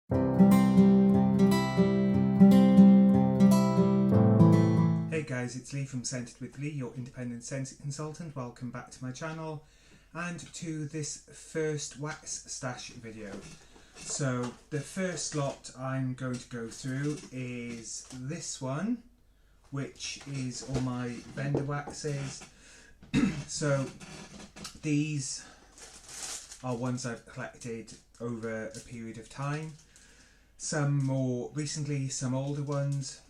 Hey guys, it's Lee from Scented with Lee, your independent scenting consultant. Welcome back to my channel and to this first wax stash video. So the first lot I'm going to go through is this one, which is all my vendor waxes. So these are ones I've collected over a period of time. Some more recently, some older ones.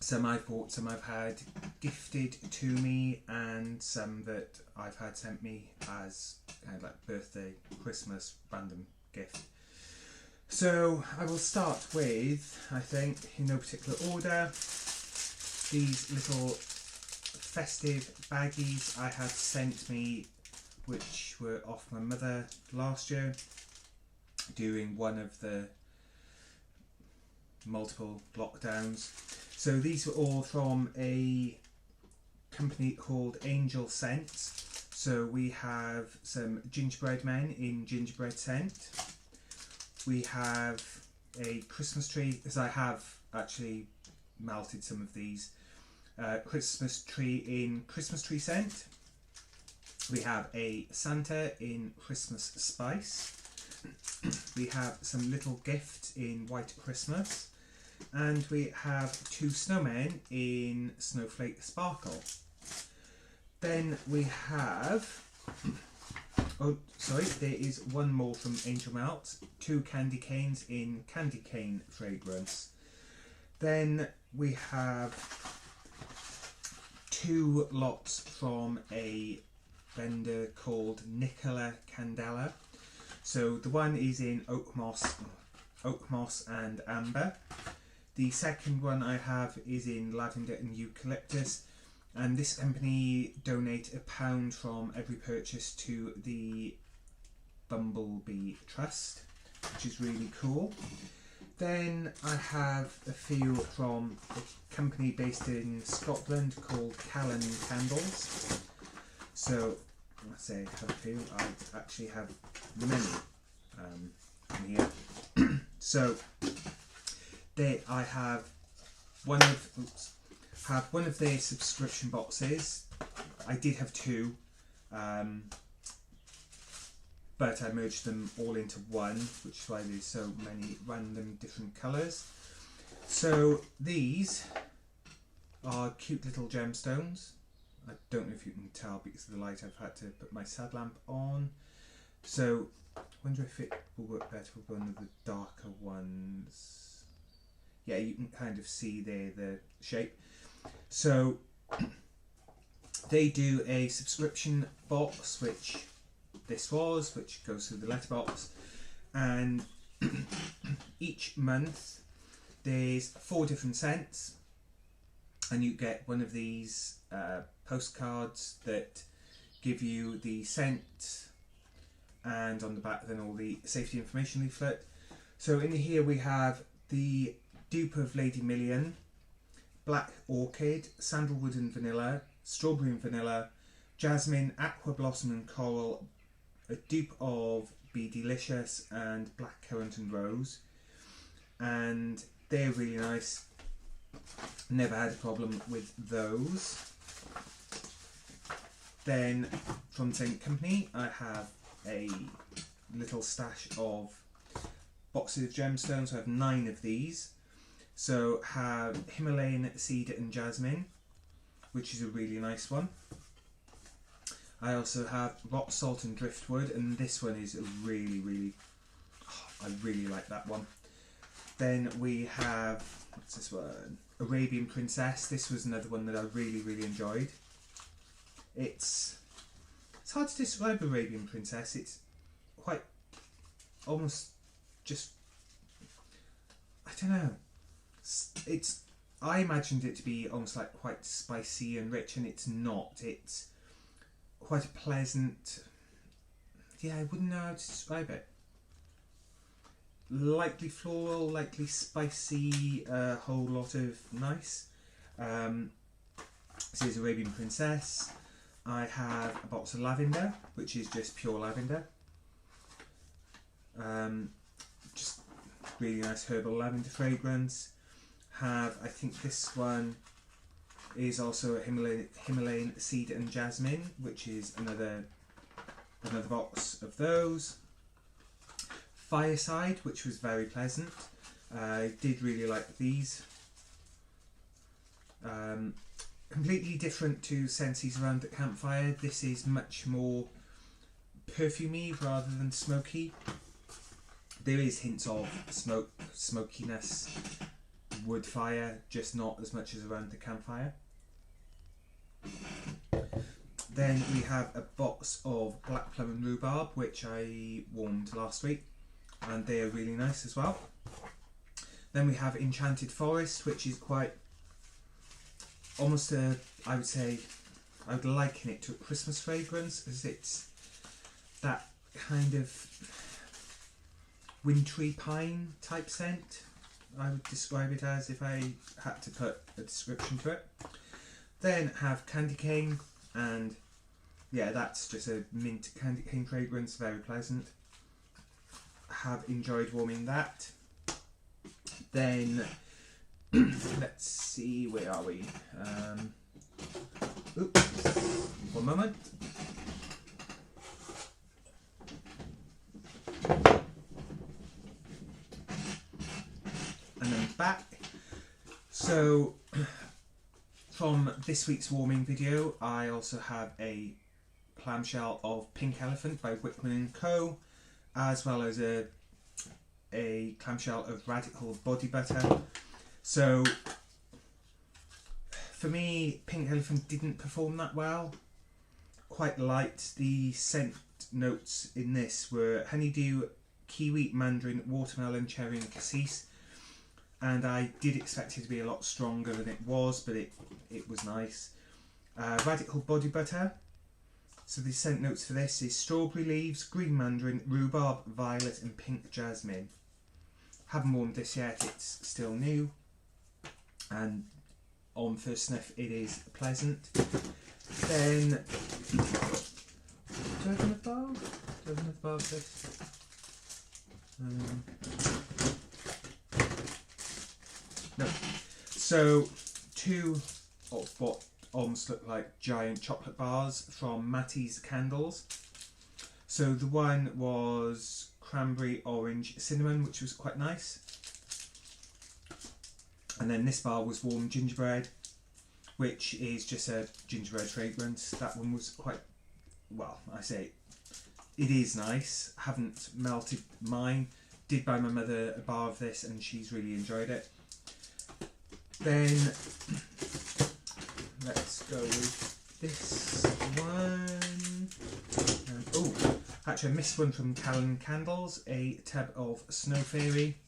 Some I've bought, some I've had gifted to me, and some that I've had sent me as kind of like birthday, Christmas, random gift. So I will start with, I think, in no particular order, these little festive baggies I had sent me, which were off my mother last year during one of the multiple lockdowns. So these were all from a company called Angel Scents. So we have some gingerbread men in gingerbread scent. We have a Christmas tree, because I have actually melted some of these. Christmas tree in Christmas tree scent. We have a Santa in Christmas spice. We have some little gifts in White Christmas. And we have two snowmen in Snowflake Sparkle. Then we have, oh sorry, there is one more from Angel Melt, two candy canes in Candy Cane Fragrance. Then we have two lots from a vendor called Nicola Candela. So the one is in oak moss and amber. The second one I have is in lavender and eucalyptus, and this company donate £1 from every purchase to the Bumblebee Trust, which is really cool. Then I have a few from a company based in Scotland called Callan Candles. So I say I have a few, I actually have many in here. So I have one of their subscription boxes. I did have two, but I merged them all into one, which is why there's so many random different colours. So these are cute little gemstones. I don't know if you can tell because of the light. I've had to put my sad lamp on. So I wonder if it will work better with one of the darker ones. Yeah, you can kind of see there the shape. So they do a subscription box, which this was, which goes through the letterbox, and each month there's 4 different scents, and you get one of these postcards that give you the scent, and on the back then all the safety information leaflet. So in here we have the dupe of Lady Million, Black Orchid, Sandalwood and Vanilla, Strawberry and Vanilla, Jasmine, Aqua Blossom and Coral, a dupe of Be Delicious, and Black Currant and Rose. And they're really nice. Never had a problem with those. Then from the same company I have a little stash of boxes of gemstones. I have 9 of these. So have Himalayan Cedar and Jasmine, which is a really nice one. I also have Rock Salt and Driftwood, and this one is really, I really like that one. Then we have, what's this one? Arabian Princess. This was another one that I really enjoyed. It's hard to describe Arabian Princess. It's quite, almost just, I don't know. I imagined it to be almost like quite spicy and rich, and it's not. It's quite a pleasant, yeah, I wouldn't know how to describe it. Lightly floral, lightly spicy, a whole lot of nice. This is Arabian Princess. I have a box of lavender, which is just pure lavender. Just really nice herbal lavender fragrance. Have, I think this one is also a Himalayan cedar and jasmine, which is another box of those. Fireside, which was very pleasant. I did really like these. Completely different to Sensi's Around the Campfire. This is much more perfumey rather than smoky. There is hints of smokiness, wood fire, just not as much as Around the Campfire. Then we have a box of Black Plum and Rhubarb, which I warmed last week, and they are really nice as well. Then we have Enchanted Forest, which is quite almost a, I would liken it to a Christmas fragrance, as it's that kind of wintry pine type scent. I would describe it as if I had to put a description to it. Then have Candy Cane, and yeah, that's just a mint candy cane fragrance, very pleasant. Have enjoyed warming that. Then let's see, where are we? Oops, one moment. And then back. So from this week's warming video, I also have a clamshell of Pink Elephant by Wickman & Co, as well as a clamshell of Radical Body Butter. So for me, Pink Elephant didn't perform that well. Quite light. The scent notes in this were honeydew, kiwi, mandarin, watermelon, cherry and cassis. And I did expect it to be a lot stronger than it was, but it was nice. Radical Body Butter. So the scent notes for this is strawberry leaves, green mandarin, rhubarb, violet and pink jasmine. Haven't warmed this yet, it's still new. And on first sniff it is pleasant. Then, do I have enough bar? Do I have enough bar for this? No. So, two of what almost look like giant chocolate bars from Matty's Candles. So the one was cranberry, orange, cinnamon, which was quite nice. And then this bar was warm gingerbread, which is just a gingerbread fragrance. That one was quite, well, I say it is nice. Haven't melted mine. Did buy my mother a bar of this and she's really enjoyed it. Then let's go with this one. Oh, actually I missed one from Callan Candles, a tub of Snow Fairy,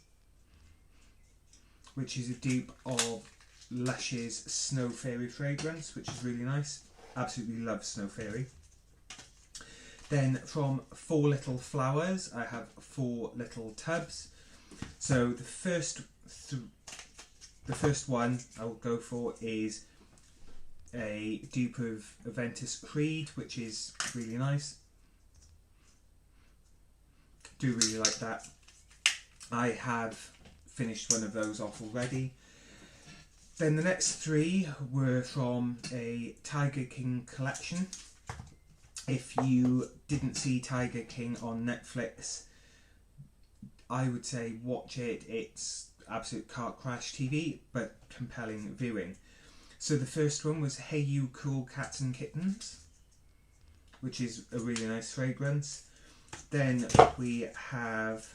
which is a dupe of Lush's Snow Fairy fragrance, which is really nice. Absolutely love Snow Fairy. Then from Four Little Flowers, I have 4 little tubs. So the first one I will go for is a dupe of Aventus Creed, which is really nice. Do really like that. I have finished one of those off already. Then the next 3 were from a Tiger King collection. If you didn't see Tiger King on Netflix, I would say watch it. It's absolute car crash TV, but compelling viewing. So the first one was Hey You Cool Cats and Kittens, which is a really nice fragrance. Then we have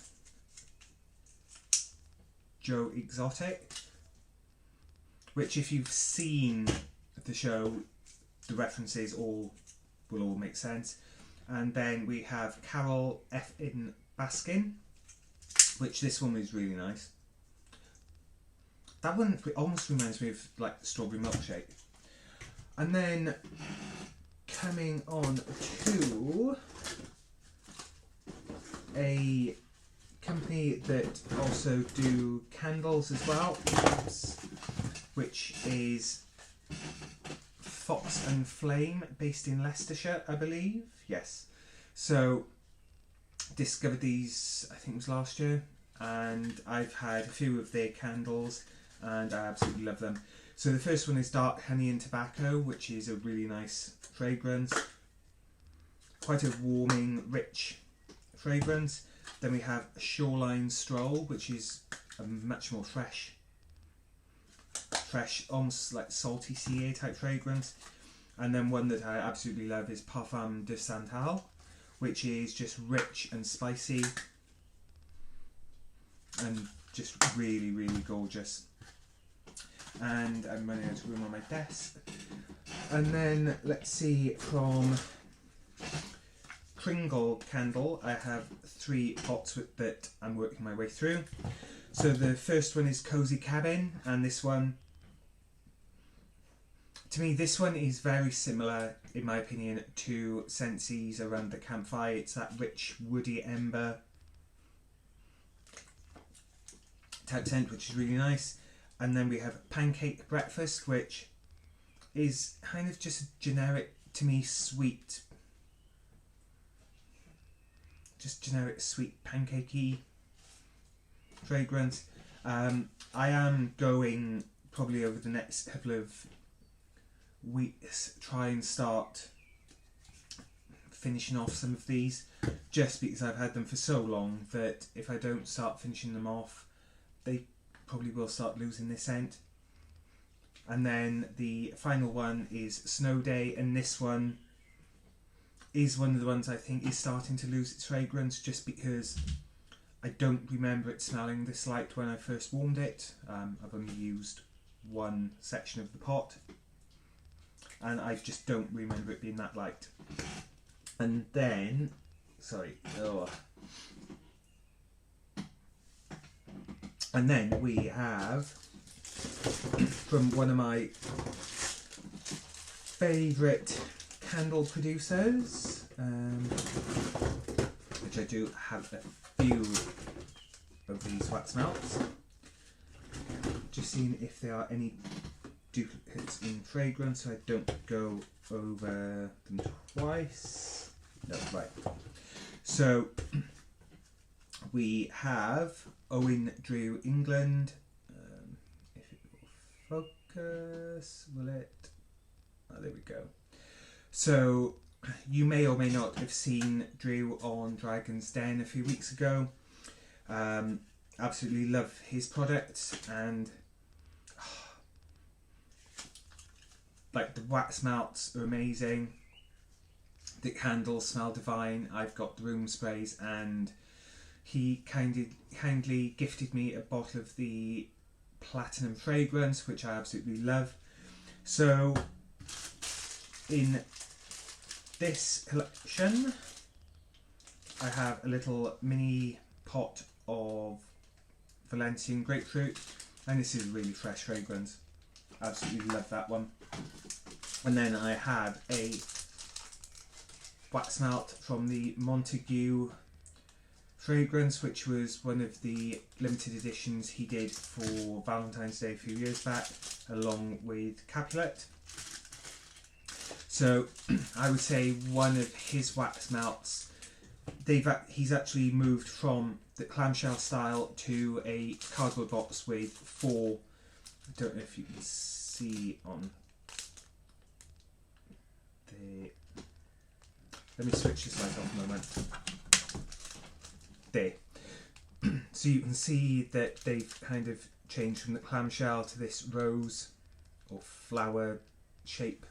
Joe Exotic, which if you've seen the show, the references will all make sense. And then we have Carol F. in Baskin, which this one is really nice. That one almost reminds me of like strawberry milkshake. And then coming on to a company that also do candles as well, which is Fox and Flame, based in Leicestershire, I believe. Yes. So discovered these, I think it was last year, and I've had a few of their candles and I absolutely love them. So the first one is Dark Honey and Tobacco, which is a really nice fragrance. Quite a warming, rich fragrance. Then we have Shoreline Stroll, which is a much more fresh, almost like salty sea air type fragrance. And then one that I absolutely love is Parfum de Santal, which is just rich and spicy and just really, really gorgeous. And I'm running out of room on my desk. And then let's see, from Kringle Candle, I have 3 pots that I'm working my way through. So the first one is Cozy Cabin, and this one, to me, this one is very similar, in my opinion, to Scentsies Around the Campfire. It's that rich, woody ember type scent, which is really nice. And then we have Pancake Breakfast, which is kind of just a generic, to me, sweet, just generic sweet pancakey fragrance. I am going probably over the next couple of weeks try and start finishing off some of these, just because I've had them for so long that if I don't start finishing them off, they probably will start losing their scent. And then the final one is Snow Day, and this one is one of the ones I think is starting to lose its fragrance, just because I don't remember it smelling this light when I first warmed it. I've only used one section of the pot, and I just don't remember it being that light. And then, and then we have, from one of my favourite candle producers, which I do have a few of these wax melts. Just seeing if there are any duplicates in fragrance so I don't go over them twice. No, right. So we have Owen Drew England. If it will focus, will it? Oh, there we go. So you may or may not have seen Drew on Dragon's Den a few weeks ago. Absolutely love his products, and like the wax melts are amazing. The candles smell divine. I've got the room sprays, and he kindly gifted me a bottle of the Platinum fragrance, which I absolutely love. So in this collection, I have a little mini pot of Valencian grapefruit, and this is a really fresh fragrance. Absolutely love that one. And then I have a wax melt from the Montague fragrance, which was one of the limited editions he did for Valentine's Day a few years back, along with Capulet. So I would say one of his wax melts, he's actually moved from the clamshell style to a cardboard box with 4, I don't know if you can see on the, let me switch this light off a moment. There. So you can see that they've kind of changed from the clamshell to this rose or flower shape.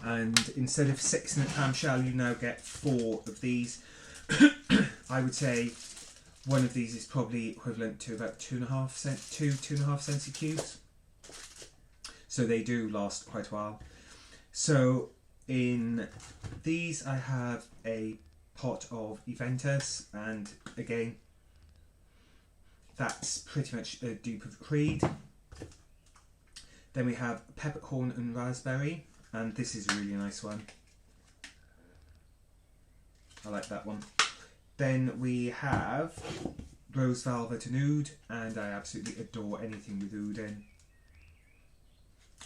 And instead of 6 in the clamshell, you now get 4 of these. I would say one of these is probably equivalent to about 2.5 centicubes. So they do last quite a while. So in these I have a pot of Eventus, and again that's pretty much a dupe of Creed. Then we have Peppercorn and Raspberry, and this is a really nice one. I like that one. Then we have Rose Velvet and Oud, and I absolutely adore anything with oud in,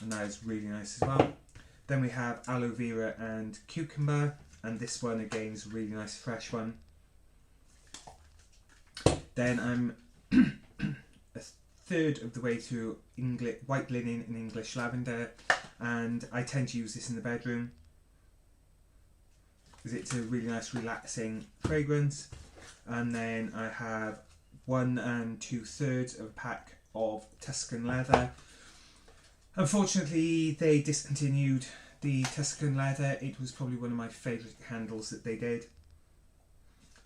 and that is really nice as well. Then we have Aloe Vera and Cucumber, and this one again is a really nice fresh one. Then I'm a third of the way through white linen and English lavender, and I tend to use this in the bedroom because it's a really nice relaxing fragrance. And then I have 1 2/3 of a pack of Tuscan leather. Unfortunately, they discontinued the Tuscan leather. It was probably one of my favourite candles that they did,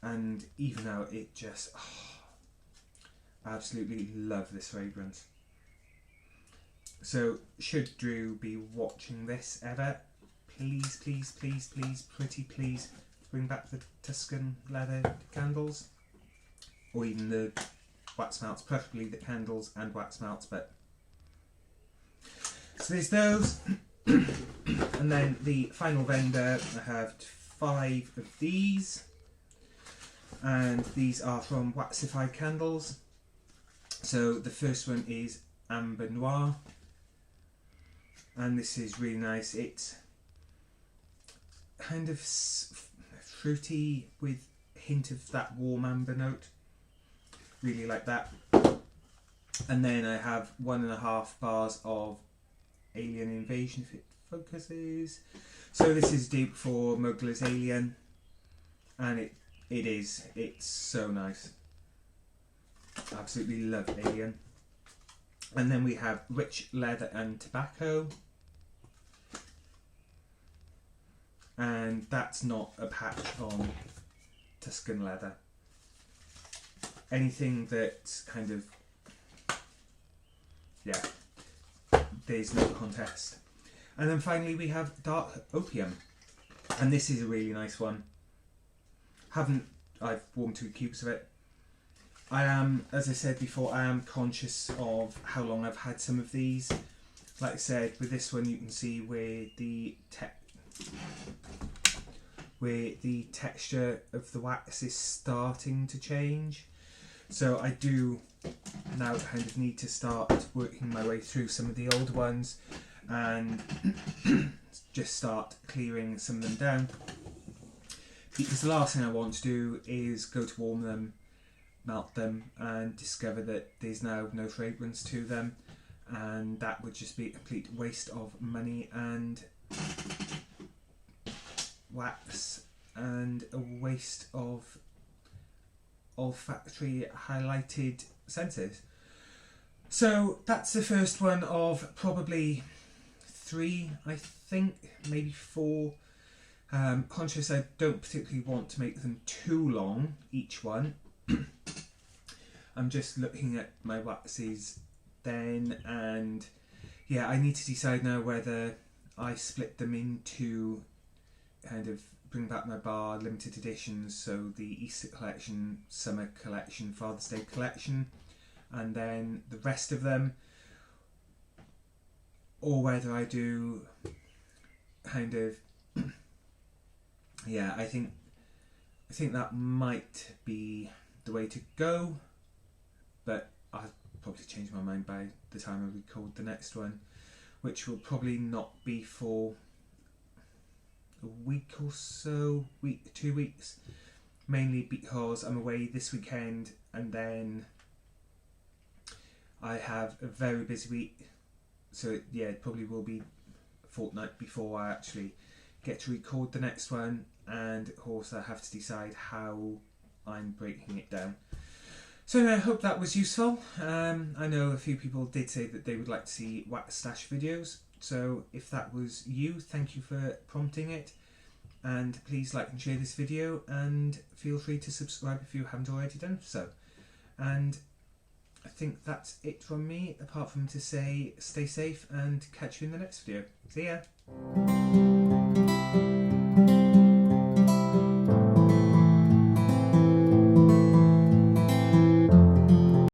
and even now it just absolutely love this fragrance. So should Drew be watching this ever, please, please, please, please, pretty please bring back the Tuscan leather candles, or even the wax melts, preferably the candles and wax melts. But so there's those. And then the final vendor, I have 5 of these, and these are from Waxified Candles. So the first one is Amber Noir, and this is really nice. It's kind of fruity with a hint of that warm amber note. Really like that. And then I have 1.5 bars of Alien Invasion, if it focuses. So this is dupe for Mugler's Alien, and it's so nice. Absolutely love Alien. And then we have Rich Leather and Tobacco, and that's not a patch on Tuscan leather. Anything that's kind of, yeah, there's no contest. And then finally we have Dark Opium, and this is a really nice one. I've warmed 2 cubes of it. I am, as I said before, I am conscious of how long I've had some of these. Like I said, with this one you can see where the texture of the wax is starting to change. So I do now kind of need to start working my way through some of the older ones and just start clearing some of them down, because the last thing I want to do is go to warm them, melt them, and discover that there's now no fragrance to them, and that would just be a complete waste of money and wax, and a waste of olfactory highlighted senses. So that's the first one of probably 3, I think, maybe 4. Conscious I don't particularly want to make them too long, each one. I'm just looking at my waxes then, and yeah, I need to decide now whether I split them into kind of bring back my bar limited editions, so the Easter collection, Summer collection, Father's Day collection, and then the rest of them, or whether I do kind of yeah, I think that might be the way to go, but I'll probably change my mind by the time I record the next one, which will probably not be for a week or so, 2 weeks, mainly because I'm away this weekend, and then I have a very busy week, so yeah, it probably will be a fortnight before I actually get to record the next one, and of course I have to decide how I'm breaking it down. So I hope that was useful. I know a few people did say that they would like to see wax stash videos, so if that was you, thank you for prompting it, and please like and share this video, and feel free to subscribe if you haven't already done so. And I think that's it from me, apart from to say stay safe and catch you in the next video. See ya!